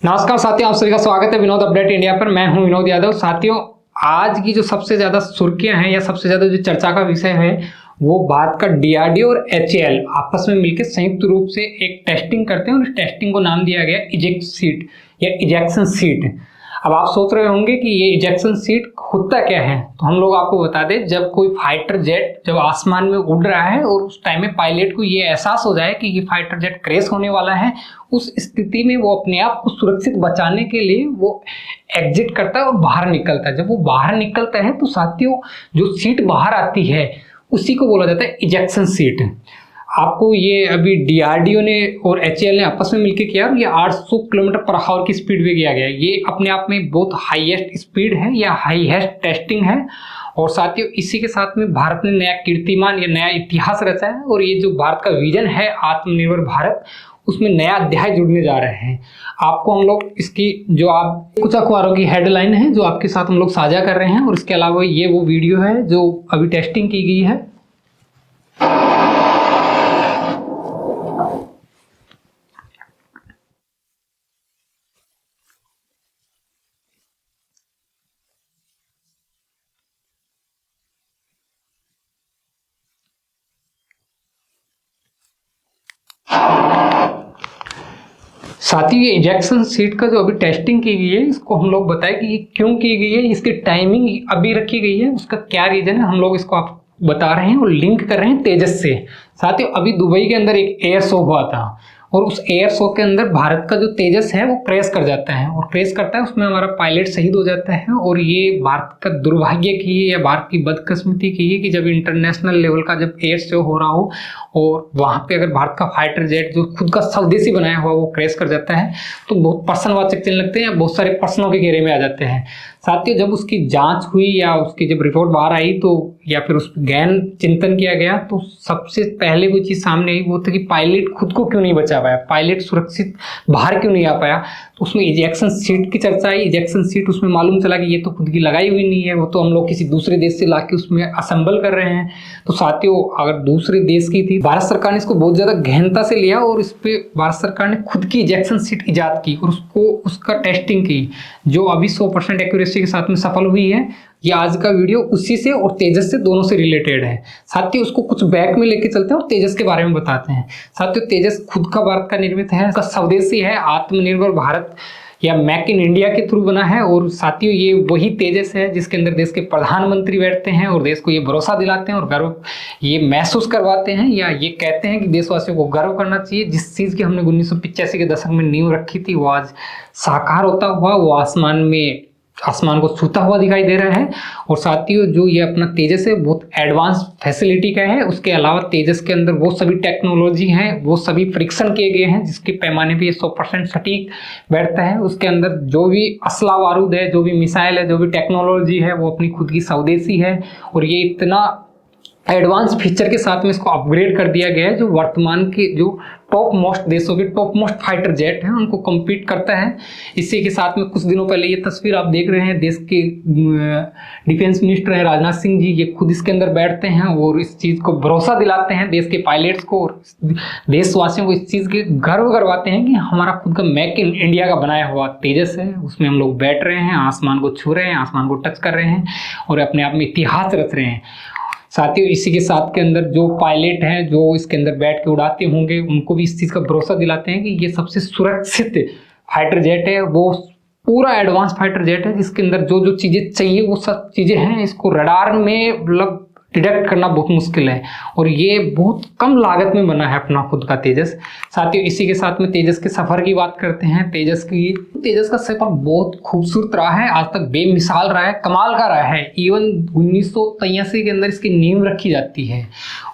नमस्कार साथियों, आप सभी का स्वागत है विनोद अपडेट इंडिया पर। मैं हूं विनोद यादव। साथियों, आज की जो सबसे ज्यादा सुर्खियां हैं या सबसे ज्यादा जो चर्चा का विषय है वो भारत का डीआरडीओ और एचएएल आपस में मिलकर संयुक्त रूप से एक टेस्टिंग करते हैं और इस टेस्टिंग को नाम दिया गया इजेक्ट सीट या इजेक्शन सीट। अब आप सोच रहे होंगे कि ये इजेक्शन सीट होता क्या है, तो हम लोग आपको बता दें, जब कोई फाइटर जेट जब आसमान में उड़ रहा है और उस टाइम में पायलट को ये एहसास हो जाए कि ये फाइटर जेट क्रैश होने वाला है, उस स्थिति में वो अपने आप को सुरक्षित बचाने के लिए वो एग्जिट करता है और बाहर निकलता है। जब वो बाहर निकलता है तो साथियों, जो सीट बाहर आती है उसी को बोला जाता है इजेक्शन सीट। आपको ये अभी डीआरडीओ ने और एचएएल ने आपस में मिलकर किया और ये 800 किलोमीटर पर आवर की स्पीड पे किया गया। ये अपने आप में बहुत हाईएस्ट स्पीड है या हाईएस्ट टेस्टिंग है। और साथियों, इसी के साथ में भारत ने नया कीर्तिमान या नया इतिहास रचा है और ये जो भारत का विजन है आत्मनिर्भर भारत, उसमें नया अध्याय जुड़ने जा रहे हैं। आपको हम लोग इसकी जो आप कुछ अखबारों की हेडलाइन है जो आपके साथ हम लोग साझा कर रहे हैं, और इसके अलावा ये वो वीडियो है जो अभी टेस्टिंग की गई है। साथ ही ये इजेक्शन सीट का जो अभी टेस्टिंग की गई है, इसको हम लोग बताएं कि ये क्यों की गई है, इसकी टाइमिंग अभी रखी गई है, उसका क्या रीजन है, हम लोग इसको आप बता रहे हैं और लिंक कर रहे हैं तेजस से। साथियों, अभी दुबई के अंदर एक एयर शो हुआ था और उस एयर शो के अंदर भारत का जो तेजस है वो क्रैश कर जाता है और क्रैश करता है, उसमें हमारा पायलट शहीद हो जाता है। और ये भारत का दुर्भाग्य की है या भारत की बदकिस्मती की है कि जब इंटरनेशनल लेवल का जब एयर शो हो रहा हो और वहाँ पे अगर भारत का फाइटर जेट जो खुद का स्वदेशी बनाया हुआ वो क्रैश कर जाता है तो बहुत प्रश्नवाचक चिन्ह लगते हैं या बहुत सारे प्रश्नों के घेरे में आ जाते हैं। साथियों, जब उसकी जांच हुई या उसकी जब रिपोर्ट बाहर आई तो या फिर उस गहन चिंतन किया गया तो सबसे पहले वो चीज़ सामने आई वो था कि पायलट खुद को क्यों नहीं बचा पाया, पायलट सुरक्षित बाहर क्यों नहीं आ पाया। तो उसमें इजेक्शन सीट की चर्चा आई। इजेक्शन सीट उसमें मालूम चला कि ये तो खुद की लगाई हुई नहीं है, वो तो हम लोग किसी दूसरे देश से लाके उसमें असेंबल कर रहे हैं। तो साथियों, अगर दूसरे देश की थी, भारत सरकार ने इसको बहुत ज़्यादा गहनता से लिया और इस पर भारत सरकार ने खुद की इजेक्शन सीट ईजाद की और उसको उसका टेस्टिंग की, जो अभी 100% एक्यूरेसी के साथ में सफल हुई है। ये आज का वीडियो उसी से और तेजस से दोनों से रिलेटेड है। साथियों, उसको कुछ बैक में लेके चलते हैं और तेजस के बारे में बताते हैं। साथियों, तेजस खुद का भारत का निर्मित है, उसका स्वदेशी है, आत्मनिर्भर भारत या मेक इन इंडिया के थ्रू बना है। और साथियों, ये वही तेजस है जिसके अंदर देश के प्रधानमंत्री बैठते हैं और देश को ये भरोसा दिलाते हैं और गर्व ये महसूस करवाते हैं या ये कहते हैं कि देशवासियों को गर्व करना चाहिए। जिस चीज़ की हमने 1985 के दशक में नींव रखी थी वो आज साकार होता हुआ वो आसमान को छूता हुआ दिखाई दे रहा है। और साथियों, जो ये अपना तेजस है बहुत एडवांस फैसिलिटी का है। उसके अलावा तेजस के अंदर वो सभी टेक्नोलॉजी हैं, वो सभी परीक्षण किए गए हैं जिसके पैमाने पे ये 100% सटीक बैठता है। उसके अंदर जो भी असला बारूद है, जो भी मिसाइल है, जो भी टेक्नोलॉजी है वो अपनी खुद की स्वदेशी है। और ये इतना एडवांस फीचर के साथ में इसको अपग्रेड कर दिया गया है जो वर्तमान के जो टॉप मोस्ट देशों के टॉप मोस्ट फाइटर जेट हैं उनको कम्पीट करता है। इसी के साथ में कुछ दिनों पहले ये तस्वीर आप देख रहे हैं, देश के डिफेंस मिनिस्टर हैं राजनाथ सिंह जी, ये खुद इसके अंदर बैठते हैं और इस चीज़ को भरोसा दिलाते हैं देश के पायलट्स को और देशवासियों को इस चीज़ के गर्व करवाते हैं कि हमारा खुद का मेक इन इंडिया का बनाया हुआ तेजस है, उसमें हम लोग बैठ रहे हैं, आसमान को छू रहे हैं, आसमान को टच कर रहे हैं और अपने आप में इतिहास रच रहे हैं। साथियों, इसी के साथ के अंदर जो पायलट हैं जो इसके अंदर बैठ के उड़ाते होंगे उनको भी इस चीज़ का भरोसा दिलाते हैं कि ये सबसे सुरक्षित फाइटर जेट है, वो पूरा एडवांस फाइटर जेट है जिसके अंदर जो जो चीज़ें चाहिए वो सब चीज़ें हैं। इसको रडार में मतलब डिटेक्ट करना बहुत मुश्किल है और ये बहुत कम लागत में बना है अपना खुद का तेजस। साथियों, इसी के साथ में तेजस के सफ़र की बात करते हैं। तेजस का सफ़र बहुत खूबसूरत रहा है, आज तक बेमिसाल रहा है, कमाल का रहा है। इवन 1983 के अंदर इसकी नींव रखी जाती है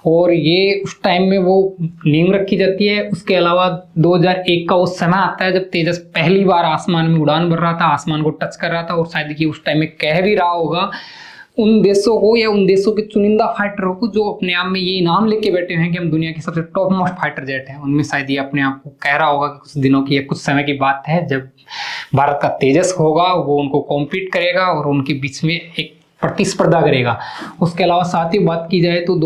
और ये उस टाइम में वो नींव रखी जाती है। उसके अलावा 2001 का वो समय आता है जब तेजस पहली बार आसमान में उड़ान भर रहा था, आसमान को टच कर रहा था और शायद कि उस टाइम में कह भी रहा होगा उन देशों को या उन देशों के चुनिंदा फाइटरों को जो अपने आप में ये इनाम लेके बैठे हैं कि हम दुनिया की सबसे टॉप मोस्ट फाइटर जेट हैं, उनमें शायद ये अपने आप को कह रहा होगा कि कुछ दिनों की या कुछ समय की बात है जब भारत का तेजस होगा, वो उनको कॉम्पीट करेगा और उनके बीच में एक प्रतिस्पर्धा करेगा। उसके अलावा साथ ही बात की जाए तो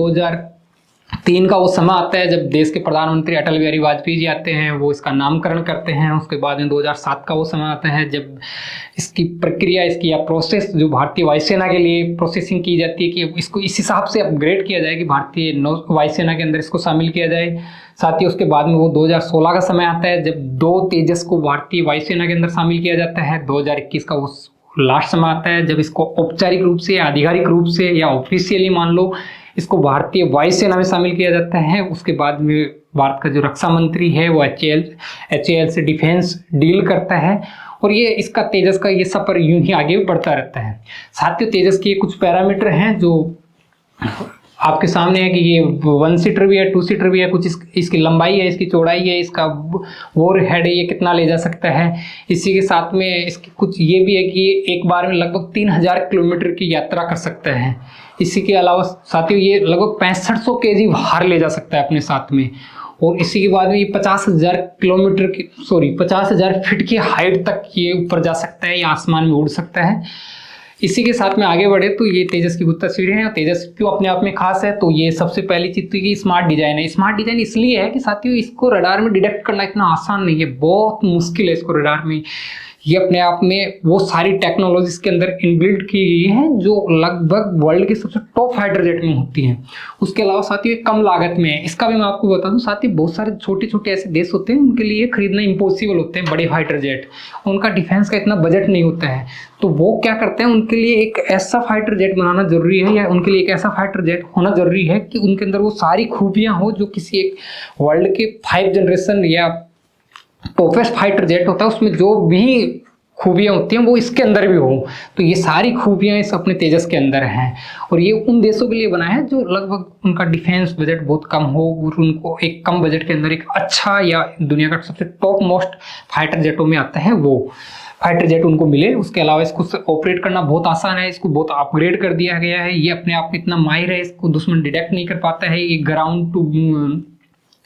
3 का वो समय आता है जब देश के प्रधानमंत्री अटल बिहारी वाजपेयी जी आते हैं, वो इसका नामकरण करते हैं। उसके बाद में 2007 का वो समय आता है जब इसकी प्रक्रिया, इसकी या प्रोसेस जो भारतीय वायुसेना के लिए प्रोसेसिंग की जाती है कि इसको इस हिसाब से अपग्रेड किया जाए कि भारतीय वायुसेना के अंदर इसको शामिल किया जाए। साथ ही उसके बाद में वो 2016 का समय आता है जब 2 तेजस को भारतीय वायुसेना के अंदर शामिल किया जाता है। 2021 का वो लास्ट समय आता है जब इसको औपचारिक रूप से या आधिकारिक रूप से या ऑफिशियली मान लो इसको भारतीय वायुसेना में शामिल किया जाता है। उसके बाद में भारत का जो रक्षा मंत्री है वो HAL से डिफेंस डील करता है और ये इसका तेजस का ये सफर यूं ही आगे बढ़ता रहता है। साथियों, तेजस के कुछ पैरामीटर हैं जो आपके सामने है कि ये 1 सीटर भी है, 2 सीटर भी है, कुछ इसकी लंबाई है, इसकी चौड़ाई है, इसका वोर हेड है, ये कितना ले जा सकता है। इसी के साथ में इसकी कुछ ये भी है कि ये एक बार में लगभग 3000 किलोमीटर की यात्रा कर सकता है। इसी के अलावा साथियों ये लगभग 6500 kg भार ले जा सकता है अपने साथ में। और इसी के बाद में ये 50,000 फीट की हाइट तक ये ऊपर जा सकता है या आसमान में उड़ सकता है। इसी के साथ में आगे बढ़े तो ये तेजस की कुछ तस्वीरें हैं। तेजस क्यों अपने आप में खास है, तो ये सबसे पहली चीज तो ये स्मार्ट डिजाइन है। स्मार्ट डिजाइन इसलिए है कि साथियों इसको रडार में डिटेक्ट करना इतना आसान नहीं है, बहुत मुश्किल है इसको रडार में। ये अपने आप में वो सारी टेक्नोलॉजीज के अंदर इनबिल्ट की गई हैं जो लगभग वर्ल्ड के सबसे टॉप फाइटर जेट में होती हैं। उसके अलावा साथियों ये कम लागत में है, इसका भी मैं आपको बता दूं। साथियों बहुत सारे छोटे छोटे ऐसे देश होते हैं उनके लिए खरीदना इम्पॉसिबल होते हैं बड़े फाइटर जेट, उनका डिफेंस का इतना बजट नहीं होता है। तो वो क्या करते हैं, उनके लिए एक ऐसा फाइटर जेट बनाना जरूरी है या उनके लिए एक ऐसा फाइटर जेट होना जरूरी है कि उनके अंदर वो सारी खूबियां हो जो किसी एक वर्ल्ड के 5 जनरेशन या टॉपेस्ट फाइटर जेट होता है उसमें जो भी खूबियां होती हैं वो इसके अंदर भी हो। तो ये सारी खूबियां इस अपने तेजस के अंदर हैं और ये उन देशों के लिए बना है जो लगभग उनका डिफेंस बजट बहुत कम हो और उनको एक कम बजट के अंदर एक अच्छा या दुनिया का सबसे टॉप मोस्ट फाइटर जेटों में आता है वो फाइटर जेट उनको मिले। उसके अलावा इसको ऑपरेट करना बहुत आसान है, इसको बहुत अपग्रेड कर दिया गया है। ये अपने आप में इतना माहिर है, इसको दुश्मन डिटेक्ट नहीं कर पाता है। ये ग्राउंड टू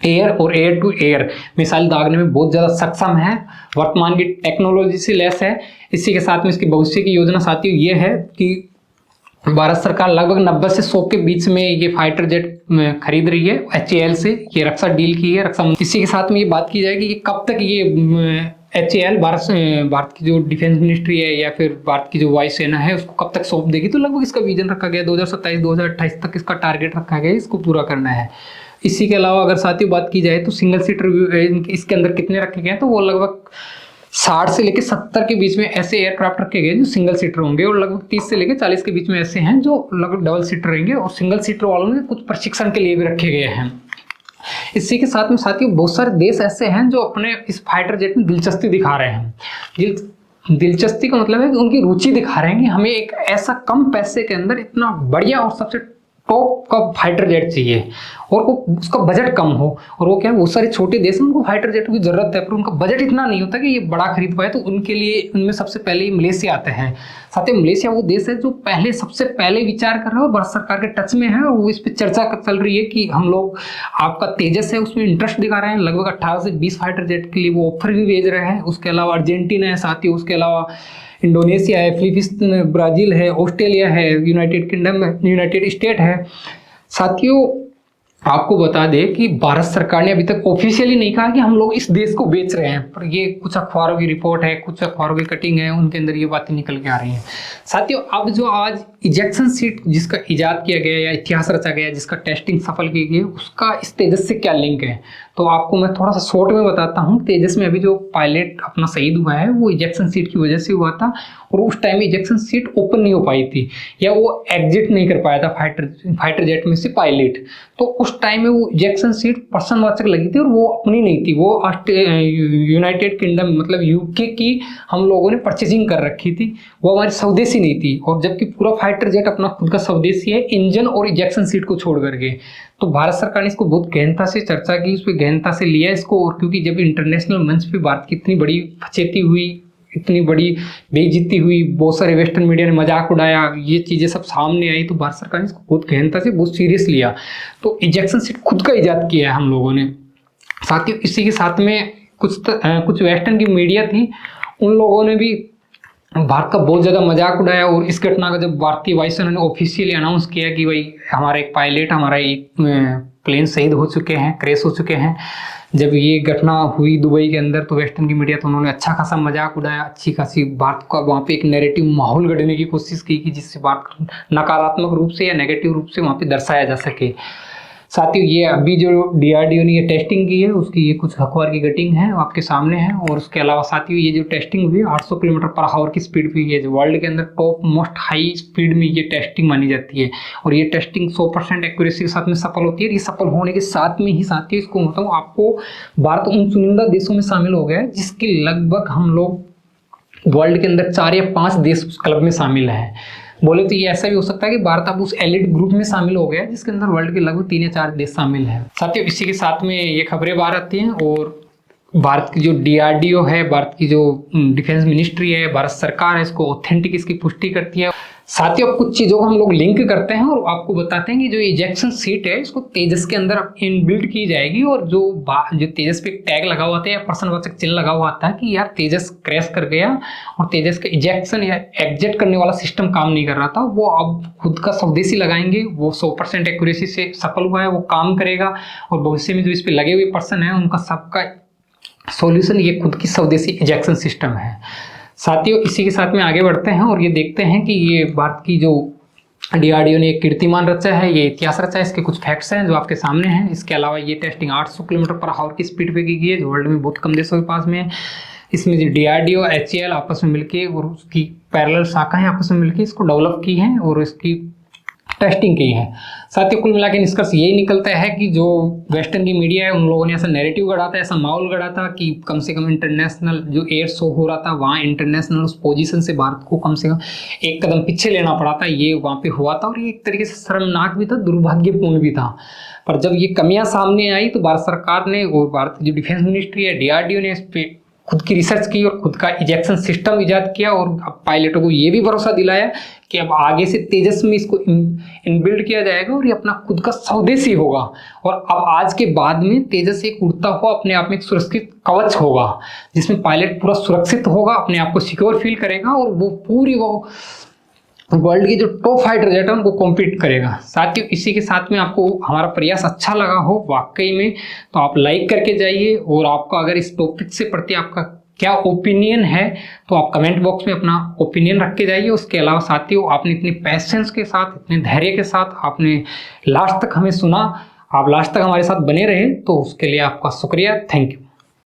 एयर और एयर टू एयर मिसाइल दागने में बहुत ज़्यादा सक्षम है, वर्तमान की टेक्नोलॉजी से लैस है। इसी के साथ में इसकी भविष्य की योजना साथियों ये है कि भारत सरकार लगभग 90 से 100 के बीच में ये फाइटर जेट खरीद रही है HAL से, ये रक्षा डील की है रक्षा। इसी के साथ में ये बात की जाएगी कि कब तक ये HAL भारत की जो डिफेंस मिनिस्ट्री है या फिर भारत की जो वायुसेना है उसको कब तक सौंप देगी। तो लगभग इसका विजन रखा गया 2027-2028 तक इसका टारगेट रखा गया, इसको पूरा करना है। इसी के अलावा अगर साथियों बात की जाए तो सिंगल सीटर इसके अंदर कितने रखे गए हैं, तो वो लगभग 60 से लेकर 70 के बीच में ऐसे एयरक्राफ्ट रखे गए जो सिंगल सीटर होंगे और लगभग 30 से लेकर 40 के बीच में ऐसे हैं जो लगभग डबल सीटर रहेंगे और सिंगल सीटर वालों में कुछ प्रशिक्षण के लिए भी रखे गए हैं। इसी के साथ में साथियों बहुत सारे देश ऐसे हैं जो अपने इस फाइटर जेट में दिलचस्पी दिखा रहे हैं। दिलचस्पी का मतलब है कि उनकी रुचि दिखा रहे हैं कि हमें एक ऐसा कम पैसे के अंदर इतना बढ़िया और सबसे टॉप का फाइटर जेट चाहिए और वो उसका बजट कम हो। और वो क्या है, बहुत सारे छोटे देश हैं उनको फाइटर जेट की जरूरत है पर उनका बजट इतना नहीं होता कि ये बड़ा खरीद पाए, तो उनके लिए उनमें सबसे पहले मलेशिया आते हैं। साथ ही मलेशिया वो देश है जो सबसे पहले विचार कर रहा है और भारत सरकार के टच में है और वो इस पर चर्चा चल रही है कि हम लोग आपका तेजस है उसमें इंटरेस्ट दिखा रहे हैं। लगभग 18 से 20 फाइटर जेट के लिए वो ऑफर भी भेज रहे हैं। उसके अलावा अर्जेंटीना है साथियों, उसके अलावा इंडोनेशिया है, फिलीपींस, ब्राजील है, ऑस्ट्रेलिया है, यूनाइटेड किंगडम, यूनाइटेड स्टेट है। साथियों आपको बता दें कि भारत सरकार ने अभी तक ऑफिशियली नहीं कहा कि हम लोग इस देश को बेच रहे हैं, पर ये कुछ अखबारों की रिपोर्ट है, कुछ अखबारों की कटिंग है, उनके अंदर ये बातें निकल के आ रही हैं। साथियों अब जो आज इजेक्शन सीट जिसका इजाद किया गया या इतिहास रचा गया, जिसका टेस्टिंग सफल की गई, उसका इस तेजस से क्या लिंक है, तो आपको मैं थोड़ा सा शॉर्ट में बताता हूँ। तेजस में अभी जो पायलट अपना शहीद हुआ है वो इजेक्शन सीट की वजह से हुआ था और उस टाइम इजेक्शन सीट ओपन नहीं हो पाई थी या वो एग्जिट नहीं कर पाया था फाइटर जेट में से पायलट। तो उस टाइम में वो इजेक्शन सीट पर्सनवाचक लगी थी और वो अपनी नहीं थी, वो यूनाइटेड किंगडम मतलब यूके की हम लोगों ने परचेजिंग कर रखी थी, वो हमारी स्वदेशी नहीं थी। और जबकि पूरा फाइटर जेट अपना खुद का स्वदेशी है इंजन और इजेक्शन सीट को छोड़ करके, तो भारत सरकार ने इसको बहुत गहनता से चर्चा की, उस पर गहनता से लिया इसको। और क्योंकि जब इंटरनेशनल मंच पे भारत की इतनी बड़ी फचेती हुई, इतनी बड़ी बेइज्जती हुई, बहुत सारे वेस्टर्न मीडिया ने मजाक उड़ाया, ये चीज़ें सब सामने आई, तो भारत सरकार ने इसको बहुत गहनता से बहुत सीरियस लिया। तो इजेक्शन सीट खुद का इजाद किया है हम लोगों ने। साथियों इसी के साथ में कुछ वेस्टर्न की मीडिया थी, उन लोगों ने भी भारत का बहुत ज़्यादा मजाक उड़ाया। और इस घटना का जब भारतीय वायुसेना ने ऑफिशियली अनाउंस किया कि भाई हमारा एक पायलट, हमारा एक प्लेन शहीद हो चुके हैं, क्रैश हो चुके हैं। जब ये घटना हुई दुबई के अंदर तो वेस्टर्न की मीडिया तो उन्होंने अच्छा खासा मजाक उड़ाया, अच्छी खासी बात का वहाँ पे एक नैरेटिव माहौल गढ़ने की कोशिश की कि जिससे बात नकारात्मक रूप से या नेगेटिव रूप से वहाँ पे दर्शाया जा सके। साथियों ये अभी जो DRDO ने ये टेस्टिंग की है उसकी ये कुछ अखबार की कटिंग है आपके सामने है। और उसके अलावा साथियों ये जो टेस्टिंग हुई 800 किलोमीटर पर आवर की स्पीड पे है, जो वर्ल्ड के अंदर टॉप मोस्ट हाई स्पीड में ये टेस्टिंग मानी जाती है। और ये टेस्टिंग 100% एक्यूरेसी के साथ में सफल होती है। ये सफल होने के साथ में ही साथियों इसको बताऊँ आपको, भारत उन चुनिंदा देशों में शामिल हो गया है जिसके लगभग हम लोग वर्ल्ड के अंदर 4 या 5 देश उस क्लब में शामिल हैं। बोले तो ये ऐसा भी हो सकता है कि भारत अब उस एलिट ग्रुप में शामिल हो गया है जिसके अंदर वर्ल्ड के लगभग 3 या 4 देश शामिल हैं। साथियों इसी के साथ में ये खबरें बाहर आती हैं और भारत की जो DRDO है, भारत की जो डिफेंस मिनिस्ट्री है, भारत सरकार है, इसको ऑथेंटिक इसकी पुष्टि करती है। साथियों कुछ चीज़ों को हम लोग लिंक करते हैं और आपको बताते हैं कि जो इजेक्शन सीट है इसको तेजस के अंदर इनबिल्ट की जाएगी। और जो तेजस पे टैग लगा हुआ था या प्रश्नवाचक चिन्ह लगा हुआ था कि यार तेजस क्रैश कर गया और तेजस का इजेक्शन या एग्जिट करने वाला सिस्टम काम नहीं कर रहा था, वो अब खुद का स्वदेशी लगाएंगे। वो 100% एक्यूरेसी से सफल हुआ है, वो काम करेगा। और भविष्य में जो इस पर लगे हुए पर्सन है उनका सबका सॉल्यूशन ये खुद की स्वदेशी इजेक्शन सिस्टम है। साथियों इसी के साथ में आगे बढ़ते हैं और ये देखते हैं कि ये भारत की जो DRDO ने एक कीर्तिमान रचा है, ये इतिहास रचा है, इसके कुछ फैक्ट्स हैं जो आपके सामने हैं। इसके अलावा ये टेस्टिंग 800 किलोमीटर पर आवर की स्पीड पे की गई है जो वर्ल्ड में बहुत कम देशों के पास में है। इसमें जो DRDO HAL आपस में मिलके और उसकी पैरेलल शाखाएं आपस में मिलके इसको डेवलप की हैं और इसकी टेस्टिंग की है। साथियों कुल मिला के निष्कर्ष यही निकलता है कि जो वेस्टर्न की मीडिया है उन लोगों ने ऐसा नैरेटिव गढ़ा था, ऐसा माहौल गढ़ा था कि कम से कम इंटरनेशनल जो एयर शो हो रहा था वहाँ इंटरनेशनल उस पोजीशन से भारत को कम से कम एक कदम पीछे लेना पड़ा था, ये वहाँ पे हुआ था। और ये एक तरीके से शर्मनाक भी था, दुर्भाग्यपूर्ण भी था। पर जब ये कमियां सामने आई तो भारत सरकार ने और भारत की जो डिफेंस मिनिस्ट्री है DRDO ने इस पर खुद की रिसर्च की और खुद का इजेक्शन सिस्टम इजाद किया और अब पायलटों को ये भी भरोसा दिलाया कि अब आगे से तेजस में इसको इनबिल्ड किया जाएगा और ये अपना खुद का स्वदेशी होगा। और अब आज के बाद में तेजस एक उड़ता हुआ अपने आप में एक सुरक्षित कवच होगा जिसमें पायलट पूरा सुरक्षित होगा, अपने आप को सिक्योर फील करेगा और वो पूरी वो वर्ल्ड के जो टॉप फाइटर जेट है उनको कॉम्पीट करेगा। साथियों इसी के साथ में आपको हमारा प्रयास अच्छा लगा हो वाकई में तो आप लाइक करके जाइए। और आपका अगर इस टॉपिक से प्रति आपका क्या ओपिनियन है तो आप कमेंट बॉक्स में अपना ओपिनियन रख के जाइए। उसके अलावा साथियों आपने इतने पैशंस के साथ, इतने धैर्य के साथ आपने लास्ट तक हमें सुना, आप लास्ट तक हमारे साथ बने रहे तो उसके लिए आपका शुक्रिया। Thank you.